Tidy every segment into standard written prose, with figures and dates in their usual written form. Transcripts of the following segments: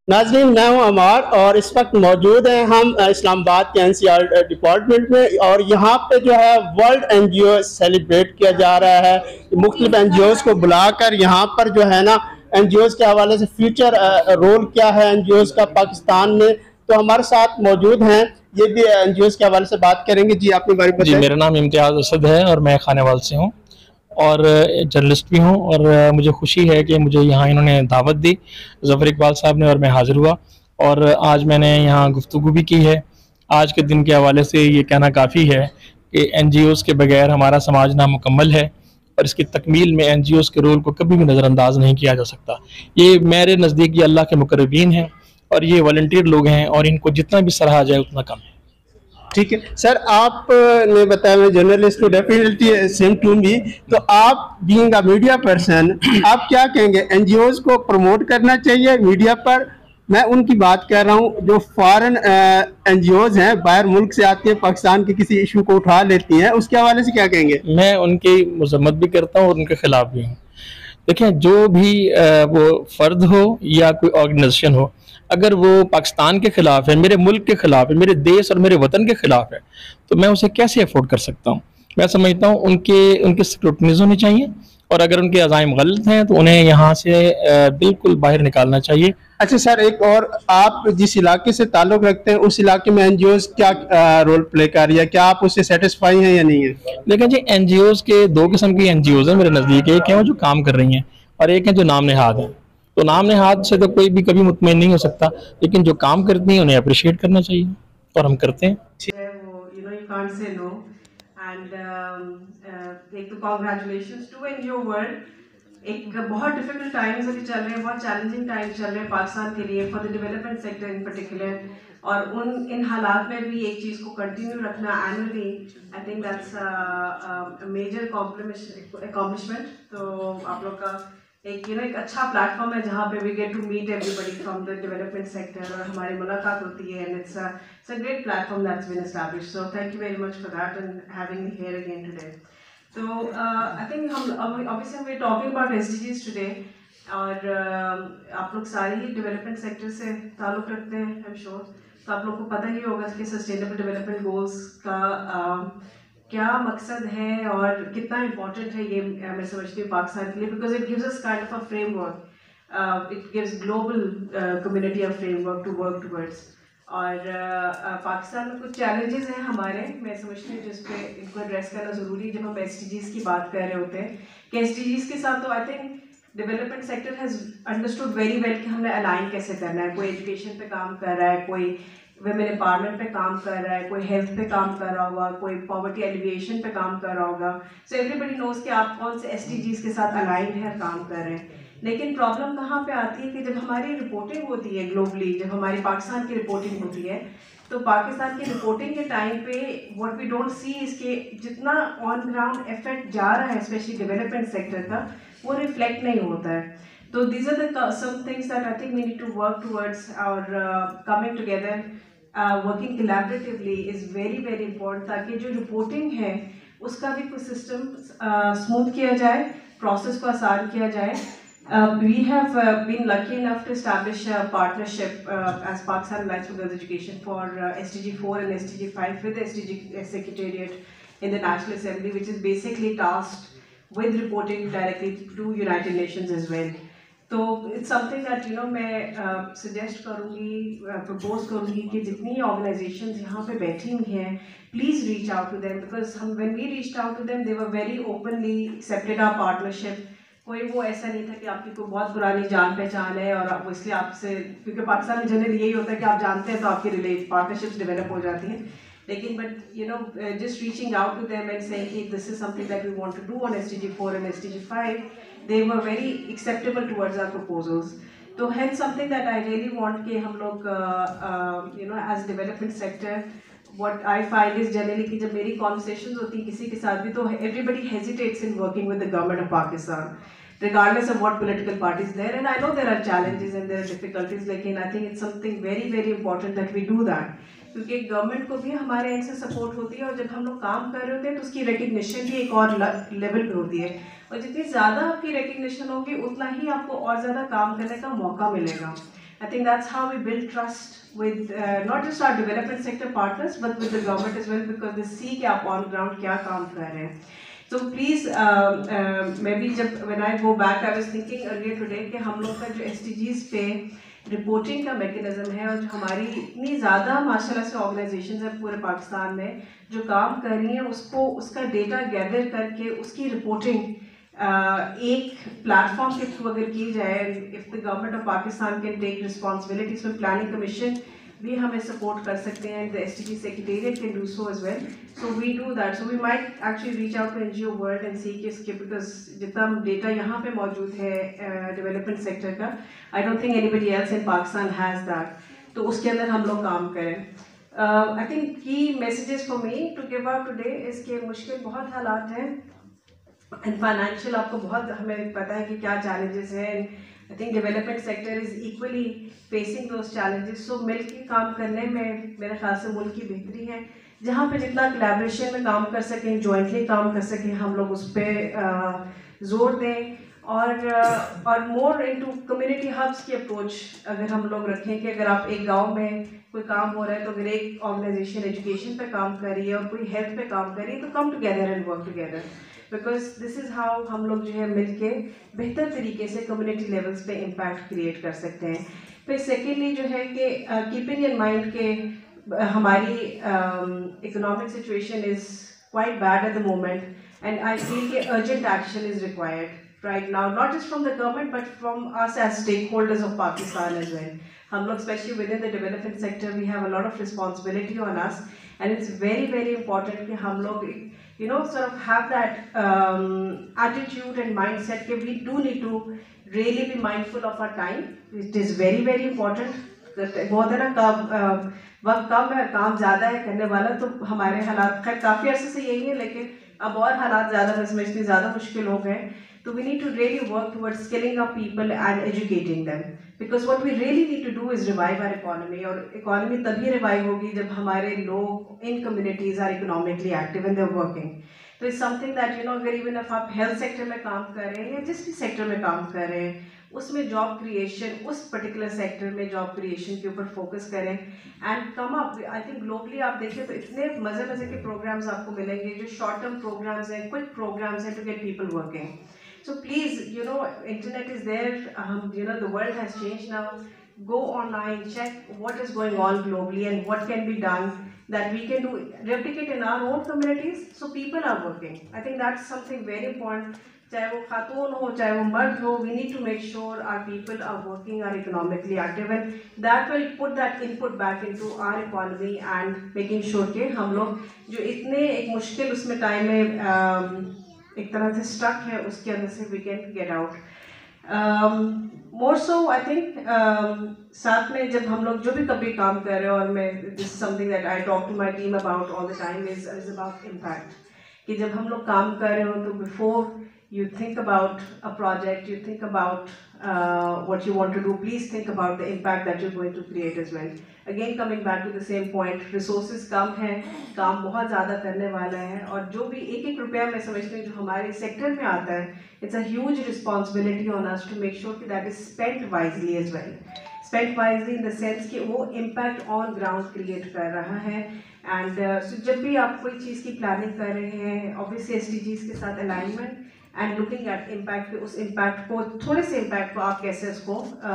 नाज़रीन, मैं हूं अमार और इस वक्त मौजूद हैं हम इस्लामाबाद के एनसीआर डिपार्टमेंट में, और यहाँ पे जो है वर्ल्ड एनजीओ सेलिब्रेट किया जा रहा है। मुख्तलिफ एनजीओज को बुलाकर यहाँ पर जो है ना एनजीओज के हवाले से फ्यूचर रोल क्या है एनजीओज का पाकिस्तान में, तो हमारे साथ मौजूद हैं। ये भी एनजीओज के हवाले से बात करेंगे। जी, अपनी बारे जी, बताएं। मेरा नाम इम्तियाज़ असद है और मैं खानेवाल से हूँ और जर्नलिस्ट भी हूँ। और मुझे खुशी है कि मुझे यहाँ इन्होंने दावत दी, ज़फ़र इकबाल साहब ने, और मैं हाज़िर हुआ और आज मैंने यहाँ गुफ्तगू भी की है। आज के दिन के हवाले से ये कहना काफ़ी है कि एनजीओज़ के बगैर हमारा समाज नामुकम्मल है और इसकी तकमील में एनजीओज़ के रोल को कभी भी नज़रअंदाज नहीं किया जा सकता। ये मेरे नज़दीक ये अल्लाह के मुक़र्रबीन हैं और ये वॉलंटियर लोग हैं और इनको जितना भी सराहा जाए उतना कम है। ठीक है सर, आपने बताया मैं जर्नलिस्ट हूँ, डेफिनेटली सेम टू मी। तो आप बीइंग अ मीडिया पर्सन, आप क्या कहेंगे? एनजीओज को प्रमोट करना चाहिए मीडिया पर? मैं उनकी बात कर रहा हूँ जो फॉरेन एनजीओज हैं, बाहर मुल्क से आती है, पाकिस्तान के किसी इशू को उठा लेती हैं, उसके हवाले से क्या कहेंगे? मैं उनकी मजम्मत भी करता हूँ और उनके खिलाफ भी हूँ। देखें, जो भी वो फ़र्द हो या कोई ऑर्गेनाइजेशन हो, अगर वो पाकिस्तान के ख़िलाफ़ है, मेरे मुल्क के ख़िलाफ़ है, मेरे देश और मेरे वतन के ख़िलाफ़ है, तो मैं उसे कैसे अफोर्ड कर सकता हूँ? मैं समझता हूँ उनके उनकी स्क्रूटनीज़ होनी चाहिए और अगर उनके अज़ाइम गलत हैं तो उन्हें यहाँ से बिल्कुल बाहर निकालना चाहिए। अच्छा सर, एक और, आप जिस इलाके से ताल्लुक़ रखते हैं उस इलाके में एनजीओज क्या रोल प्ले कर रही है? क्या आप उससे सेटिस्फाई हैं या नहीं है? देखें जी, एनजीओज़ के 2 किस्म की एनजीओज़ हैं मेरे नज़दीक। एक है वो जो काम कर रही हैं और एक है जो नाम नेहाद हैं। तो नाम नेहाद से तो कोई भी कभी मुतमईन नहीं हो सकता, लेकिन जो काम करती हैं उन्हें अप्रिशिएट करना चाहिए और हम करते हैं। वो you can't say no and एक तो congratulations to NGO world। एक बहुत डिफिकल्ट टाइम्स अभी चल रहे हैं, बहुत चैलेंजिंग टाइम्स चल रहे हैं पाकिस्तान के लिए, for the development sector in particular. और इन हालात में भी एक चीज़ को कंटिन्यू रखना annually, I think that's major accomplishment. तो आप लोग का एक एक अच्छा प्लेटफॉर्म है जहाँ पे we get to meet everybody from the development sector और हमारी मुलाकात होती है, and it's a great platform that's been established. So thank you very much for that and having me here again today. तो I think हम obviously we talking about SDGs today, और आप लोग सारे ही डेवलपमेंट सेक्टर से ताल्लुक़ रखते हैं, आई एम श्योर। तो आप लोग को पता ही होगा कि सस्टेनेबल डेवलपमेंट गोल्स का क्या मकसद है और कितना इम्पोर्टेंट है ये मैं समझती हूँ पाकिस्तान के लिए, because it gives us kind of a framework, it gives global community a framework to work towards. और पाकिस्तान में कुछ चैलेंजेस हैं हमारे, मैं समझती हूँ जिस पे इनको एड्रेस करना ज़रूरी है जब हम एसडीजीज़ की बात कर रहे होते हैं। कि एसडीजीज़ के साथ तो I think development sector has understood very well कि हमने अलाइन कैसे करना है। कोई एजुकेशन पे काम कर रहा है, कोई वुमेन एम्पावरमेंट पे काम कर रहा है, कोई हेल्थ पे काम कर रहा होगा, कोई पॉवर्टी एलिविएशन पे काम कर रहा होगा। सो एवरीबडी नोज कि आप कौन से एसडीजीज़ के साथ अलाइंड है, काम कर रहे हैं। लेकिन प्रॉब्लम कहाँ पे आती है कि जब हमारी रिपोर्टिंग होती है ग्लोबली, जब हमारी पाकिस्तान की रिपोर्टिंग होती है, तो पाकिस्तान की रिपोर्टिंग के टाइम पे व्हाट वी डोंट सी इसके जितना ऑन ग्राउंड इफेक्ट जा रहा है स्पेशली डेवलपमेंट सेक्टर का, वो रिफ्लेक्ट नहीं होता है। तो these are the some things that I think we need to work towards, और coming together working collaboratively is very very important, ताकि जो रिपोर्टिंग है उसका भी कुछ सिस्टम स्मूथ किया जाए, प्रोसेस को आसान किया जाए। We have been lucky enough to establish a partnership as Pakistan Alliance for Girls Education for SDG 4 and SDG 5 with the SDG Secretariat in the National Assembly, which is basically tasked with reporting directly to United Nations as well. तो it's something that मैं suggest करूँगी, propose करूँगी कि जितनी organisations यहाँ पे बैठी हुई हैं, please reach out to them, because हम when we reached out to them they were very openly accepted our partnership. कोई वो ऐसा नहीं था कि आपकी कोई बहुत पुरानी जान पहचान है और वो इसलिए आपसे, क्योंकि पाकिस्तान में जनरल यही होता है कि आप जानते हैं तो आपकी पार्टनरशिप्स डेवलप हो जाती हैं। लेकिन but just reaching out to them and saying hey, this is something that we want to do on SDG 4 and SDG 5, they were very acceptable towards our proposals. तो hence something that I really want कि हम लोग as development sector, what I find is generally कि जब मेरी conversations होती हैं किसी के साथ भी, तो everybody hesitates in working with the government of Pakistan, regardless of what political party is there. And I know there are challenges and there are difficulties, लेकिन I think it's something very very important that we do that, क्योंकि government को भी हमारे and से support होती है, और जब हम लोग काम कर रहे होते हैं तो उसकी रिकग्निशन भी एक और लेवल पे होती है, और जितनी ज़्यादा आपकी रिकग्निशन होगी उतना ही आपको और ज़्यादा काम करने का मौका मिलेगा। I think that's how we build trust with not just our development sector partners but with the government as well, because they see कि आप on ground क्या काम कर रहे हैं. So please, maybe when I go back, I was thinking earlier today कि हम लोग का जो SDGs पे रिपोर्टिंग का मैकेनिज्म है और जो हमारी इतनी ज़्यादा माशाल्लाह से ऑर्गेनाइजेशंस हैं पूरे पाकिस्तान में जो काम कर रही हैं, उसको उसका डेटा गैदर करके उसकी रिपोर्टिंग एक प्लेटफॉर्म के थ्रू अगर की जाए, if the government of Pakistan can take responsibility, इसमें प्लानिंग कमीशन भी हमें सपोर्ट कर सकते हैं, the SDG secretariat can do so as well. So we do that. So we might actually reach out to NGO world and see कि इसके, because जितना data यहाँ पे मौजूद है डेवलपमेंट सेक्टर का, I don't think anybody else in Pakistan has that. तो उसके अंदर हम लोग काम करें. आई थिंक की messages for me to give out today, इसके मुश्किल बहुत हालात हैं एंड फाइनेंशियल आपको बहुत हमें पता है कि क्या चैलेंजेस हैं. I think development sector is equally facing those challenges. So मिल के काम करने में मेरे ख्याल से मुल्क की बेहतरी है. जहाँ पे जितना कोलैबोरेशन में काम कर सकें, जॉइंटली काम कर सकें, हम लोग उस पर जोर दें. और मोर इनटू कम्युनिटी हब्स की अप्रोच अगर हम लोग रखें कि अगर आप एक गांव में कोई काम हो रहा है तो अगर एक ऑर्गेनाइजेशन एजुकेशन पे काम कर रही है और कोई हेल्थ पे काम कर रही है तो come together and work together, because this is how हम लोग जो है मिलके बेहतर तरीके से कम्युनिटी लेवल्स पे इम्पैक्ट क्रिएट कर सकते हैं. फिर सेकेंडली जो है कि कीपिंग इन माइंड के हमारी economic situation is quite bad at the moment and I feel कि urgent action is required right now, not just from the government but from us as stakeholders of Pakistan as well. हम लोग especially within the development sector we have a lot of responsibility on us and it's very very important कि हम लोग sort of have that attitude and mindset कि we do need to really be mindful of our time. It is very very important. बहुत है ना, वक्त कम है, काम ज़्यादा है करने वाला, तो हमारे हालात खैर काफ़ी अर्से से यही है, लेकिन अब और हालात ज़्यादा मैं समझती हूँ ज़्यादा मुश्किल हो गए. So we need to really work towards skilling up people and educating them, because what we really need to do is revive our economy. और economy तभी revive होगी जब हमारे लोग in communities are economically active and they're working. So it's something that अगर even if आप health sector में काम कर रहे हैं या जिस भी sector में काम कर रहे हैं उसमें job creation, उस particular sector में job creation के ऊपर focus करें and come up. I think globally आप देखें तो इतने मज़े के programs आपको मिलेंगे जो short term programs हैं, quick programs हैं to get people working. So please, internet is there. The world has changed now. Go online, check what is going on globally and what can be done that we can replicate in our own communities. So people are working. I think that's something very important. चाहे वो खातून हो, चाहे वो मर्द हो, we need to make sure our people are working, are economically active, and that will put that input back into our economy and making sure कि हम लोग जो इतने एक मुश्किल उसमें टाइम में एक तरह से स्टक है उसके अंदर से we can get out. More so I think साथ में जब हम लोग जो भी कभी काम कर रहे हैं, और मैं this something that I talk to my team about all the time is about impact. कि जब हम लोग काम कर रहे हो तो before you think about a project, you think about what you want to do, please think about the impact that you're going to create as well. Again coming back to the same point, resources कम है, काम बहुत ज़्यादा करने वाला है, और जो भी एक रुपया मैं समझती हूँ जो हमारे सेक्टर में आता है, it's a huge responsibility on us to make sure that is spent wisely as well. Spent wisely in the sense कि वो impact on ground create कर रहा है. And so जब भी आप कोई चीज़ की planning कर रहे हैं, obviously SDGs के साथ alignment and looking at impact, उस impact को, थोड़े से impact को आप कैसे उसको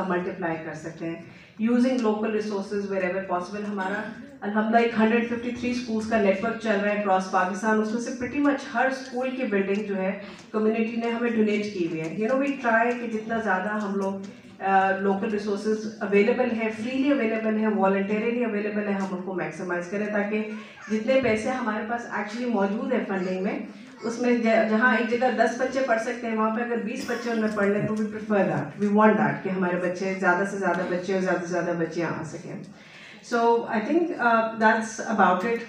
multiply कर सकते हैं. Using local resources wherever possible. हमारा अल्हम्दुलिल्लाह 153 schools का network चल रहा है across पाकिस्तान, उसमें से pretty much हर school की building जो है community ने हमें donate की हुई है. We try कि जितना ज़्यादा हम लोग लोकल रिसोर्सेज अवेलेबल है, फ्रीली अवेलेबल है, वॉलंटरीली अवेलेबल है, हम उनको मैक्सिमाइज करें ताकि जितने पैसे हमारे पास एक्चुअली मौजूद है फंडिंग में, उसमें जहाँ एक जगह 10 बच्चे पढ़ सकते हैं वहाँ पे अगर 20 बच्चे उनमें पढ़ लें तो we prefer that, we want that कि हमारे बच्चे ज़्यादा से ज़्यादा बच्चे और ज़्यादा से ज़्यादा बच्चे आ सकें. So I think that's about it.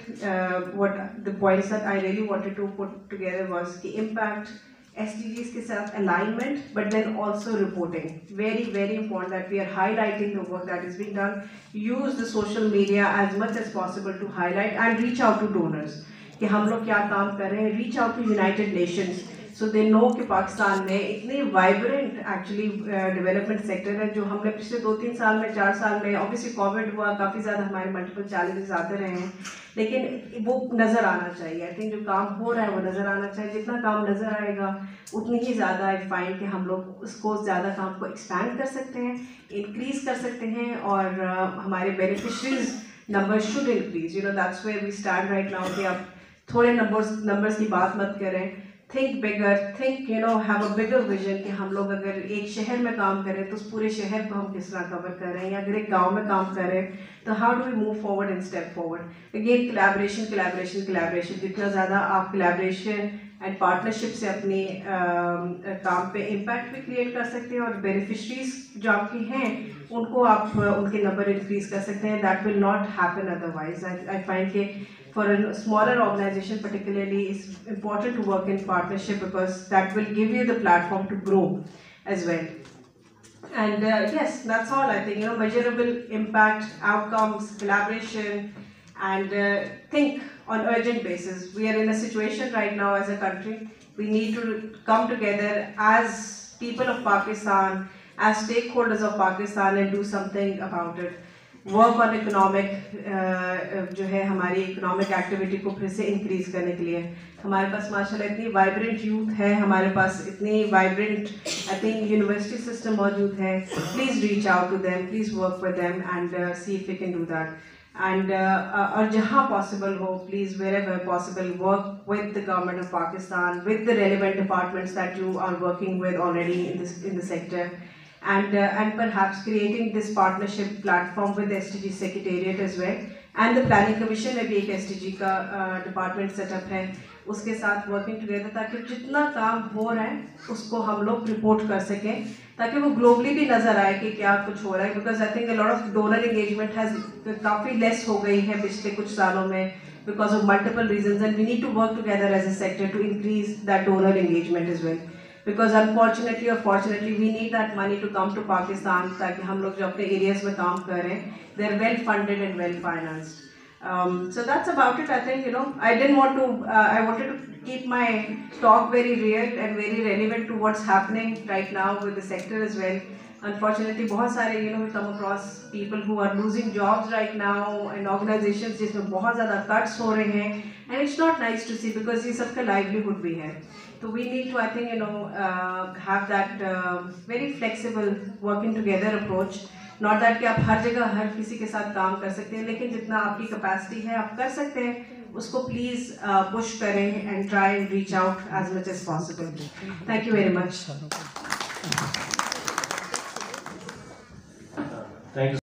What the points that I really wanted to put together was the impact, SDGs के साथ alignment, but then also reporting. Very very important that we are highlighting the work that is being done. Use the social media as much as possible to highlight and reach out to donors कि हम लोग क्या काम कर रहे हैं. Reach out to United Nations. So they know कि पाकिस्तान में इतनी वाइब्रेंट एक्चुअली डेवलपमेंट सेक्टर है, जो हमने पिछले 2-3 साल में 4 साल में, ऑब्वियसली कोविड हुआ, काफ़ी ज़्यादा हमारे मल्टीपल चैलेंजेस आते रहे हैं, लेकिन वो नज़र आना चाहिए। आई थिंक जो काम हो रहा है वो नज़र आना चाहिए। जितना काम नज़र आएगा उतनी ही ज़्यादा आई फाइंड कि हम लोग उसको ज़्यादा काम को एक्सपैंड कर सकते हैं, इंक्रीज़ कर सकते हैं, और हमारे beneficiaries number should increase. You know that's where we stand right now कि आप थोड़े नंबर्स की बात मत करें, think bigger, think you know have a bigger vision कि हम लोग अगर एक शहर में काम करें तो उस पूरे शहर को हम किस तरह कवर कर रहे हैं, या अगर एक गांव में काम करें तो how do we move forward and step forward. Again collaboration, जितना ज़्यादा आप कोलैबोरेशन एंड पार्टनरशिप से अपने काम पे इम्पैक्ट भी क्रिएट कर सकते हैं, और बेनिफिशरीज जो आपके हैं उनको आप उनके नंबर इंक्रीज कर सकते हैं। That will not happen otherwise. I find के for a smaller organization particularly, it's important to work in partnership because that will give you the platform to grow as well. And yes, that's all. I think, you know, measurable impact, outcomes, collaboration, and think on urgent basis. We are in a situation right now as a country, we need to come together as people of Pakistan, as stakeholders of Pakistan, and do something about it. Work on economic जो है हमारी economic activity को फिर से increase करने के लिए। हमारे पास माशाल्लाह इतनी वाइब्रेंट यूथ है, हमारे पास इतनी vibrant I think university system मौजूद है। Please reach out to them, please work with them and see if we can do that. And और जहाँ पॉसिबल हो, please wherever possible work with the government of Pakistan, with the relevant departments that you are working with already in the sector. And perhaps creating this partnership platform with the SDG Secretariat as well, and the Planning Commission में भी एक SDG का department setup है, उसके साथ working together, ताकि जितना काम हो रहा है उसको हम लोग रिपोर्ट कर सकें, ताकि वो ग्लोबली भी नज़र आए कि क्या कुछ हो रहा है। Because I think a lot of donor engagement has काफ़ी लेस हो गई है पिछले कुछ सालों में because of multiple reasons, and we need to work together as a sector to increase that donor engagement as well. Because unfortunately or fortunately we need that money to come to Pakistan, ताकि हम लोग जो अपने areas में काम कर रहे हैं they are well funded and well financed. So that's about it. I think, you know, I wanted to keep my talk very real and very relevant to what's happening right now with the sector as well. Unfortunately बहुत सारे, you know, we come across people who are losing jobs right now and organizations जिसमें बहुत ज़्यादा cuts हो रहे हैं, and it's not nice to see because ये सबका livelihood भी है। So we need to, I think, you know, have that very flexible working together approach. Not that कि आप हर जगह हर किसी के साथ काम कर सकते हैं, लेकिन जितना आपकी capacity है आप कर सकते हैं, उसको please push करें and try and reach out as much as possible. Thank you very much. Thank you.